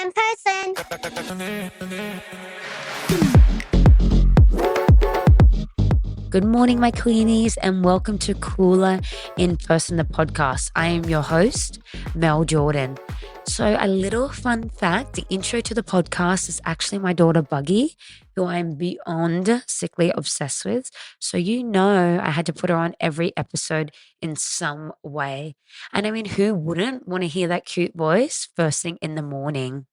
in person. Good morning, my queenies, and welcome to Cooler in Person, the podcast. I am your host, Mel Jordan. So, a little fun fact, the intro to the podcast is actually my daughter, Buggy, who I'm beyond sickly obsessed with. So, I had to put her on every episode in some way. And I mean, who wouldn't want to hear that cute voice first thing in the morning?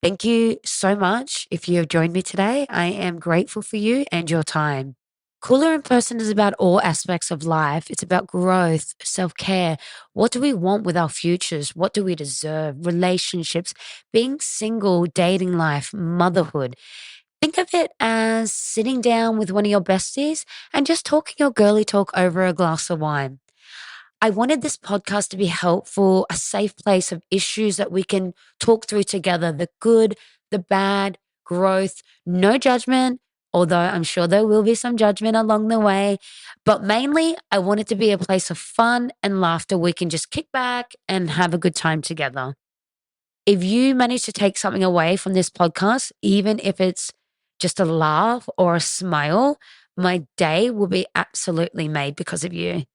Thank you so much if you have joined me today. I am grateful for you and your time. Cooler in Person is about all aspects of life. It's about growth, self care. What do we want with our futures? What do we deserve? Relationships, being single, dating life, motherhood. Think of it as sitting down with one of your besties and just talking your girly talk over a glass of wine. I wanted this podcast to be helpful, a safe place of issues that we can talk through together, the good, the bad, growth, no judgment, although I'm sure there will be some judgment along the way. But mainly, I want it to be a place of fun and laughter. We can just kick back and have a good time together. If you manage to take something away from this podcast, even if it's just a laugh or a smile, my day will be absolutely made because of you.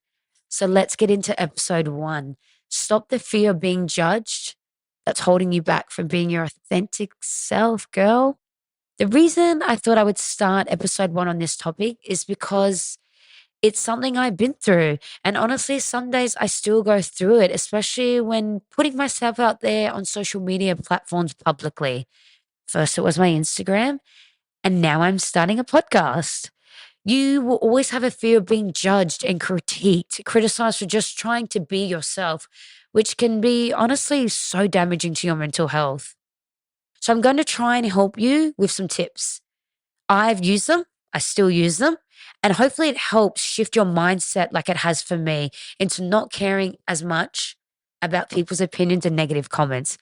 So let's get into episode 1. Stop the fear of being judged that's holding you back from being your authentic self, girl. The reason I thought I would start episode 1 on this topic is because it's something I've been through. And honestly, some days I still go through it, especially when putting myself out there on social media platforms publicly. First, it was my Instagram, and now I'm starting a podcast. You will always have a fear of being judged and critiqued, criticized for just trying to be yourself, which can be honestly so damaging to your mental health. So, I'm going to try and help you with some tips. I've used them, I still use them, and hopefully it helps shift your mindset like it has for me into not caring as much about people's opinions and negative comments.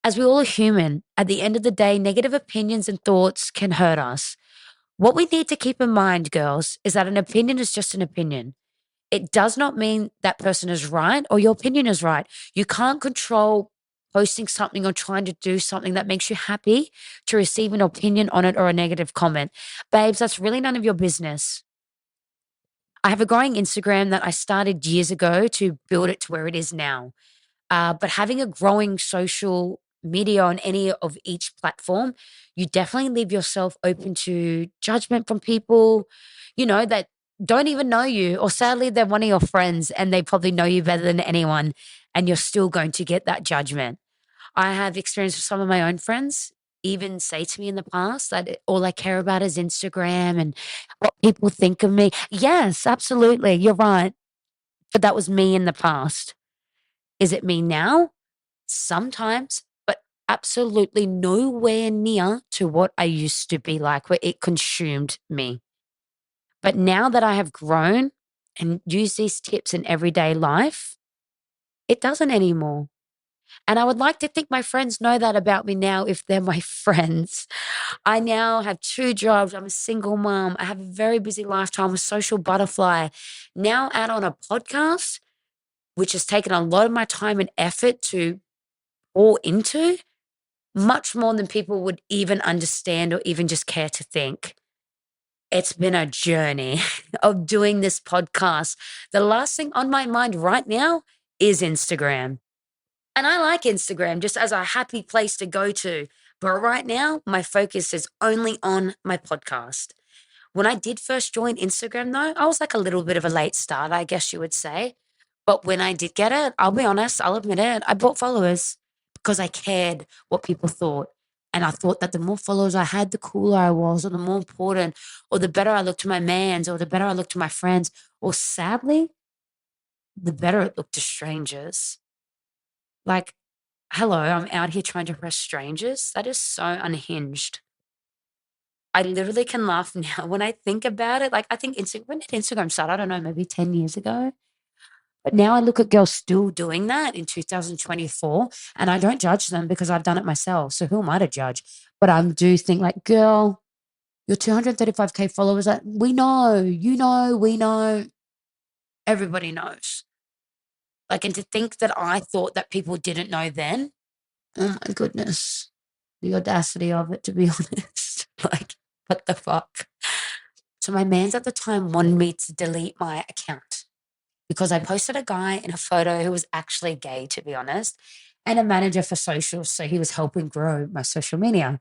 As we all are human, at the end of the day, negative opinions and thoughts can hurt us. What we need to keep in mind, girls, is that an opinion is just an opinion. It does not mean that person is right or your opinion is right. You can't control posting something or trying to do something that makes you happy to receive an opinion on it or a negative comment. Babes, that's really none of your business. I have a growing Instagram that I started years ago to build it to where it is now. But having a growing social media on any of each platform, you definitely leave yourself open to judgment from people, that don't even know you, or sadly, they're one of your friends and they probably know you better than anyone, and you're still going to get that judgment. I have experienced with some of my own friends even say to me in the past that all I care about is Instagram and what people think of me. Yes, absolutely. You're right. But that was me in the past. Is it me now? Sometimes, but absolutely nowhere near to what I used to be like, where it consumed me. But now that I have grown and use these tips in everyday life, it doesn't anymore. And I would like to think my friends know that about me now if they're my friends. I now have 2 jobs. I'm a single mom. I have a very busy lifetime. I'm a social butterfly. Now out on a podcast, which has taken a lot of my time and effort to pour into, much more than people would even understand or even just care to think. It's been a journey of doing this podcast. The last thing on my mind right now is Instagram. And I like Instagram just as a happy place to go to. But right now, my focus is only on my podcast. When I did first join Instagram, though, I was like a little bit of a late start, I guess you would say. But when I did get it, I'll be honest, I'll admit it, I bought followers because I cared what people thought. And I thought that the more followers I had, the cooler I was, or the more important, or the better I looked to my mans, or the better I looked to my friends, or sadly, the better it looked to strangers. Like, hello, I'm out here trying to impress strangers. That is so unhinged. I literally can laugh now when I think about it. Like, I think when did Instagram start? I don't know, maybe 10 years ago. But now I look at girls still doing that in 2024, and I don't judge them because I've done it myself. So who am I to judge? But I do think, like, girl, your 235K followers, like, we know, we know, everybody knows. Like, and to think that I thought that people didn't know then, Oh my goodness. The audacity of it, to be honest. Like, what the fuck? So my mans at the time wanted me to delete my account because I posted a guy in a photo who was actually gay, to be honest, and a manager for socials. So he was helping grow my social media.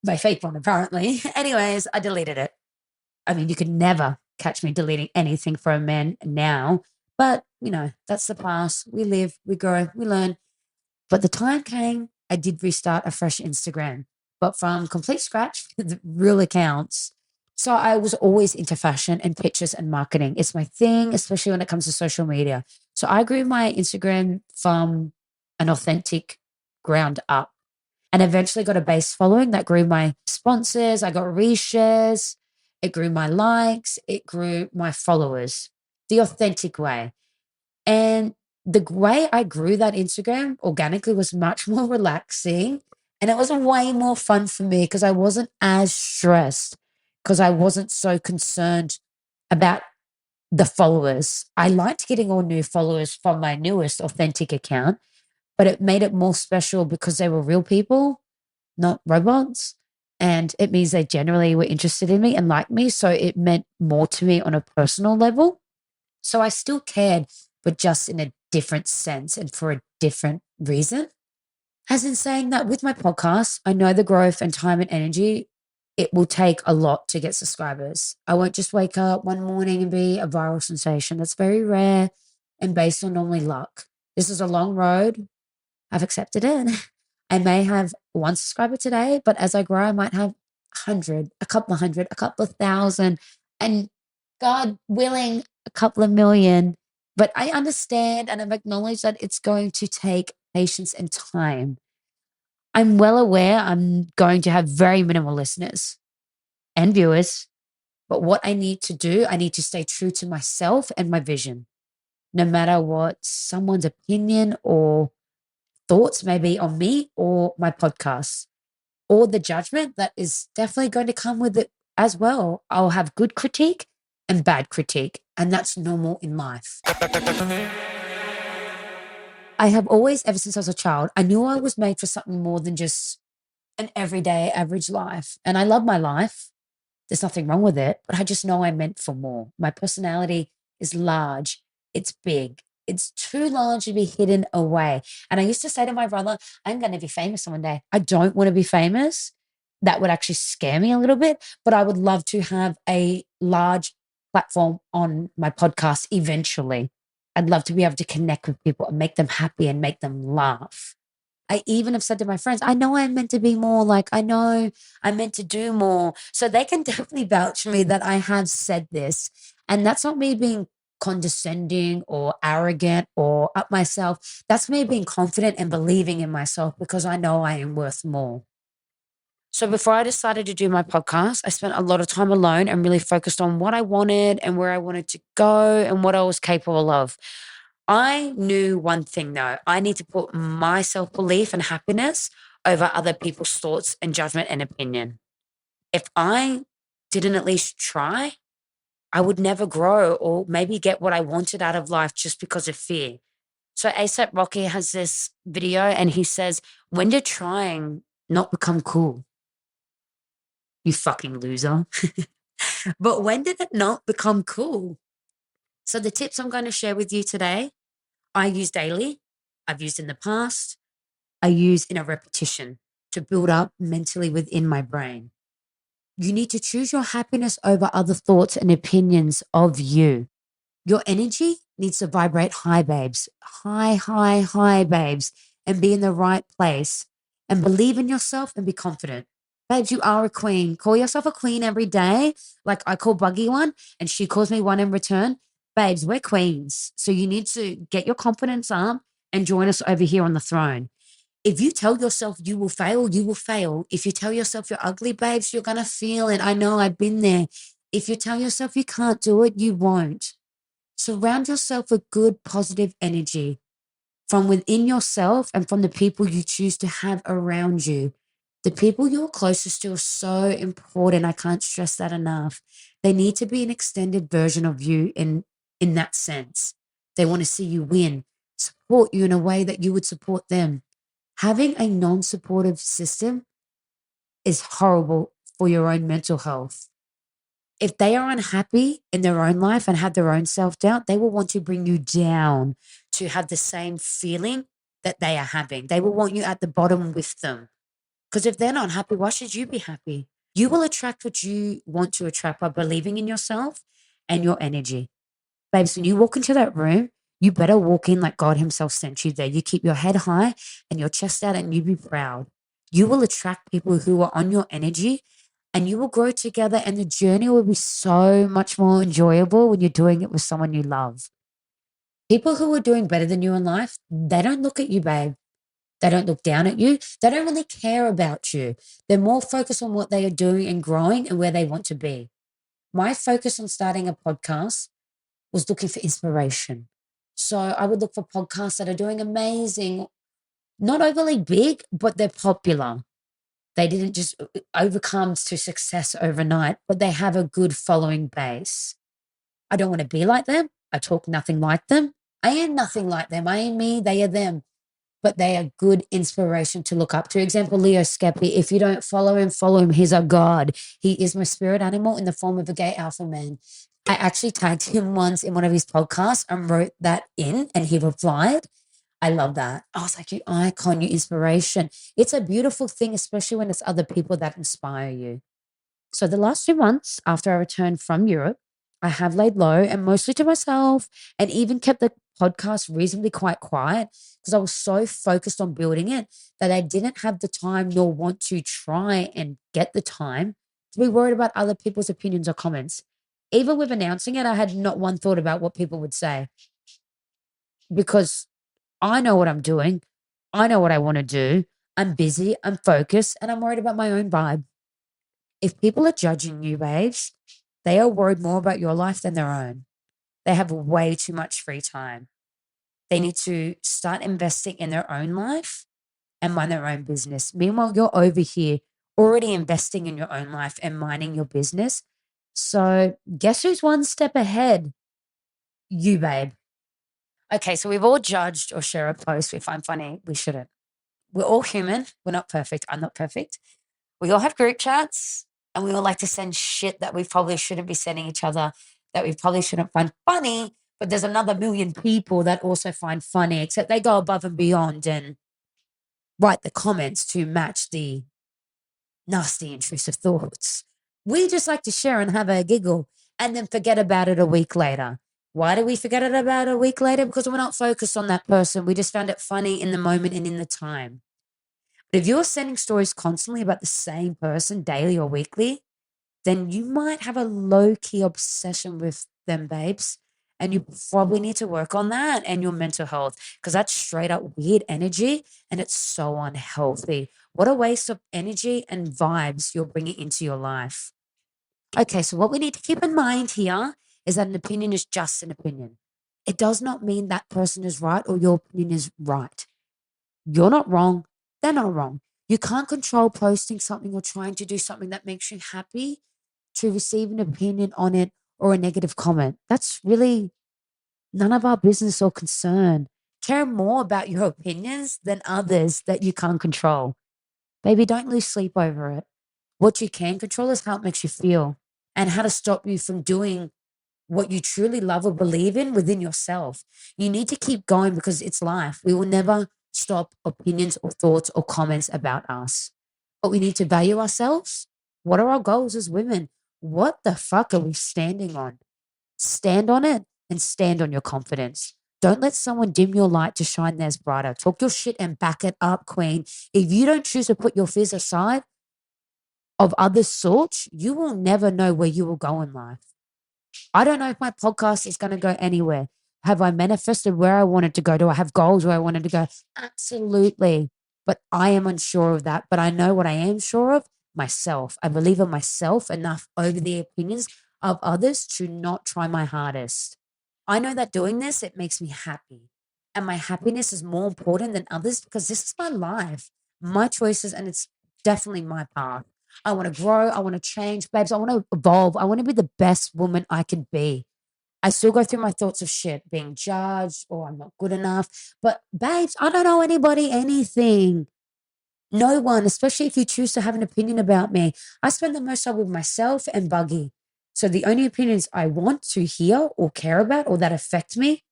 My fake one, apparently. Anyways, I deleted it. I mean, you could never catch me deleting anything for a man now. But, that's the past. We live, we grow, we learn. But the time came, I did restart a fresh Instagram, but from complete scratch, the real accounts. So I was always into fashion and pictures and marketing. It's my thing, especially when it comes to social media. So I grew my Instagram from an authentic ground up and eventually got a base following that grew my sponsors. I got reshares. It grew my likes. It grew my followers the authentic way. And the way I grew that Instagram organically was much more relaxing. And it was way more fun for me because I wasn't as stressed because I wasn't so concerned about the followers. I liked getting all new followers from my newest authentic account, but it made it more special because they were real people, not robots. And it means they generally were interested in me and liked me. So it meant more to me on a personal level. So I still cared, but just in a different sense and for a different reason. As in saying that with my podcast, I know the growth and time and energy, it will take a lot to get subscribers. I won't just wake up one morning and be a viral sensation. That's very rare and based on normally luck. This is a long road. I've accepted it. I may have one subscriber today, but as I grow, I might have 100, a couple of hundred, a couple of thousand, and God willing, a couple of million. But I understand and I've acknowledged that it's going to take patience and time. I'm well aware I'm going to have very minimal listeners and viewers, but what I need to do, I need to stay true to myself and my vision, no matter what someone's opinion or thoughts may be on me or my podcast or the judgment that is definitely going to come with it as well. I'll have good critique and bad critique, and that's normal in life. I have always, ever since I was a child, I knew I was made for something more than just an everyday average life. And I love my life. There's nothing wrong with it, but I just know I'm meant for more. My personality is large, it's big, it's too large to be hidden away. And I used to say to my brother, I'm going to be famous one day. I don't want to be famous. That would actually scare me a little bit, but I would love to have a large platform on my podcast eventually. I'd love to be able to connect with people and make them happy and make them laugh. I even have said to my friends, I know I'm meant to be more, like, I know I'm meant to do more. So they can definitely vouch for me that I have said this. And that's not me being condescending or arrogant or up myself. That's me being confident and believing in myself because I know I am worth more. So before I decided to do my podcast, I spent a lot of time alone and really focused on what I wanted and where I wanted to go and what I was capable of. I knew one thing though, I need to put my self belief and happiness over other people's thoughts and judgment and opinion. If I didn't at least try, I would never grow or maybe get what I wanted out of life just because of fear. So ASAP Rocky has this video and he says, when did trying not become cool? You fucking loser. But when did it not become cool? So the tips I'm going to share with you today, I use daily. I've used in the past. I use in a repetition to build up mentally within my brain. You need to choose your happiness over other thoughts and opinions of you. Your energy needs to vibrate high, babes. High, high, high, babes. And be in the right place. And believe in yourself and be confident. Babes, you are a queen. Call yourself a queen every day. Like I call Buggy one and she calls me one in return. Babes, we're queens. So you need to get your confidence up and join us over here on the throne. If you tell yourself you will fail, you will fail. If you tell yourself you're ugly, babes, you're going to feel it. I know I've been there. If you tell yourself you can't do it, you won't. Surround yourself with good, positive energy from within yourself and from the people you choose to have around you. The people you're closest to are so important. I can't stress that enough. They need to be an extended version of you in that sense. They want to see you win, support you in a way that you would support them. Having a non supportive system is horrible for your own mental health. If they are unhappy in their own life and have their own self doubt, they will want to bring you down to have the same feeling that they are having. They will want you at the bottom with them. Because if they're not happy, why should you be happy? You will attract what you want to attract by believing in yourself and your energy. Babes, when you walk into that room, you better walk in like God Himself sent you there. You keep your head high and your chest out and you be proud. You will attract people who are on your energy and you will grow together, and the journey will be so much more enjoyable when you're doing it with someone you love. People who are doing better than you in life, they don't look at you, babe. They don't look down at you. They don't really care about you. They're more focused on what they are doing and growing and where they want to be. My focus on starting a podcast was looking for inspiration. So I would look for podcasts that are doing amazing, not overly big, but they're popular. They didn't just overcome to success overnight, but they have a good following base. I don't want to be like them. I talk nothing like them. I am nothing like them. I am me. They are them. But they are good inspiration to look up to. Example, Leo Skeppy. If you don't follow him, follow him. He's a god. He is my spirit animal in the form of a gay alpha man. I actually tagged him once in one of his podcasts and wrote that in, and he replied. I love that. I was like, you icon, you inspiration. It's a beautiful thing, especially when it's other people that inspire you. So the last 2 months after I returned from Europe, I have laid low and mostly to myself, and even kept the podcast reasonably quite quiet because I was so focused on building it that I didn't have the time nor want to try and get the time to be worried about other people's opinions or comments. Even with announcing it, I had not one thought about what people would say because I know what I'm doing. I know what I want to do. I'm busy, I'm focused, and I'm worried about my own vibe. If people are judging you, babes, they are worried more about your life than their own. They have way too much free time. They need to start investing in their own life and mind their own business. Meanwhile, you're over here already investing in your own life and minding your business. So, guess who's one step ahead? You, babe. Okay, so we've all judged or share a post we find funny. We shouldn't. We're all human. We're not perfect. I'm not perfect. We all have group chats and we all like to send shit that we probably shouldn't be sending each other, that we probably shouldn't find funny. But there's another million people that also find funny, except they go above and beyond and write the comments to match the nasty, intrusive thoughts. We just like to share and have a giggle and then forget about it a week later. Why do we forget it about a week later? Because we're not focused on that person. We just found it funny in the moment and in the time. But if you're sending stories constantly about the same person daily or weekly, then you might have a low key obsession with them, babes. And you probably need to work on that and your mental health because that's straight up weird energy and it's so unhealthy. What a waste of energy and vibes you're bringing into your life. Okay, so what we need to keep in mind here is that an opinion is just an opinion. It does not mean that person is right or your opinion is right. You're not wrong. They're not wrong. You can't control posting something or trying to do something that makes you happy to receive an opinion on it or a negative comment. That's really none of our business or concern. Care more about your opinions than others that you can't control. Baby, don't lose sleep over it. What you can control is how it makes you feel and how to stop you from doing what you truly love or believe in within yourself. You need to keep going because it's life. We will never stop opinions or thoughts or comments about us. But we need to value ourselves. What are our goals as women? What the fuck are we standing on? Stand on it and stand on your confidence. Don't let someone dim your light to shine theirs brighter. Talk your shit and back it up, queen. If you don't choose to put your fears aside of other sorts, you will never know where you will go in life. I don't know if my podcast is going to go anywhere. Have I manifested where I wanted to go? Do I have goals where I wanted to go? Absolutely. But I am unsure of that. But I know what I am sure of myself. I believe in myself enough over the opinions of others to not try my hardest. I know that doing this, it makes me happy. And my happiness is more important than others because this is my life, my choices, and it's definitely my path. I want to grow. I want to change, babes. I want to evolve. I want to be the best woman I can be. I still go through my thoughts of shit, being judged or I'm not good enough. But babes, I don't owe anybody anything. No one, especially if you choose to have an opinion about me. I spend the most time with myself and Buggy. So the only opinions I want to hear or care about or that affect me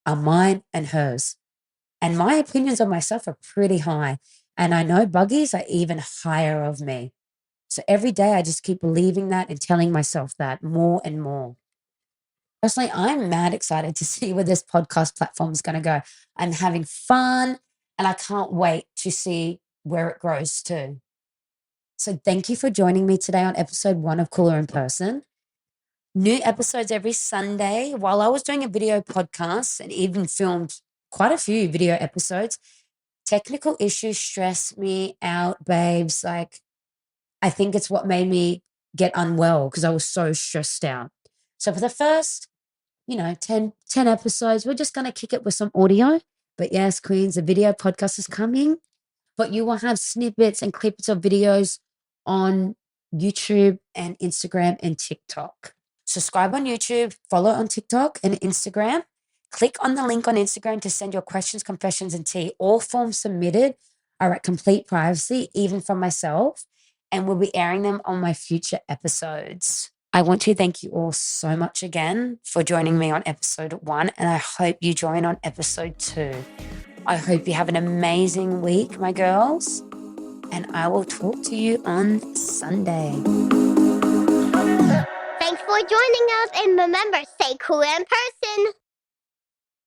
are mine and hers. And my opinions of myself are pretty high. And I know Buggy's are even higher of me. So every day I just keep believing that and telling myself that more and more. Personally, I'm mad excited to see where this podcast platform is going to go. I'm having fun and I can't wait to see where it grows to. So thank you for joining me today on episode 1 of Cooler in Person. New episodes every Sunday. While I was doing a video podcast and even filmed quite a few video episodes, technical issues stress me out, babes. Like, I think it's what made me get unwell because I was so stressed out. So for the first 10 episodes, we're just going to kick it with some audio. But yes, Queens, the video podcast is coming, but you will have snippets and clips of videos on YouTube and Instagram and TikTok. Subscribe on YouTube, follow on TikTok and Instagram. Click on the link on Instagram to send your questions, confessions, and tea. All forms submitted are at complete privacy, even from myself, and we'll be airing them on my future episodes. I want to thank you all so much again for joining me on episode 1, and I hope you join on episode 2. I hope you have an amazing week, my girls, and I will talk to you on Sunday. Thanks for joining us, and remember, stay cool and